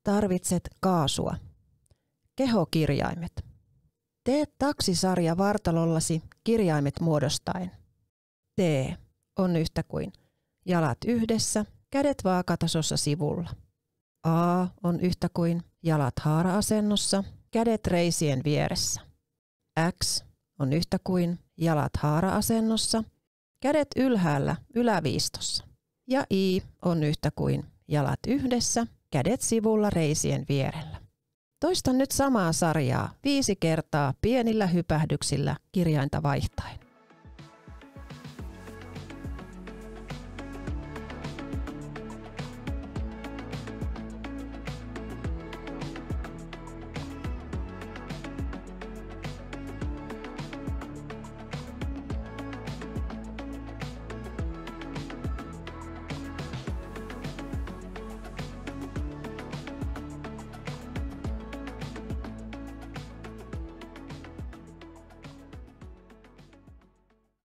Tarvitset kaasua. Kehokirjaimet. Tee taksisarja vartalollasi kirjaimet muodostaen. T on yhtä kuin jalat yhdessä, kädet vaakatasossa sivulla. A on yhtä kuin jalat haara-asennossa, kädet reisien vieressä. X on yhtä kuin jalat haara-asennossa, kädet ylhäällä yläviistossa. Ja I on yhtä kuin jalat yhdessä, kädet sivulla reisien vierellä. Toista nyt samaa sarjaa 5 kertaa pienillä hypähdyksillä kirjainta vaihtaen.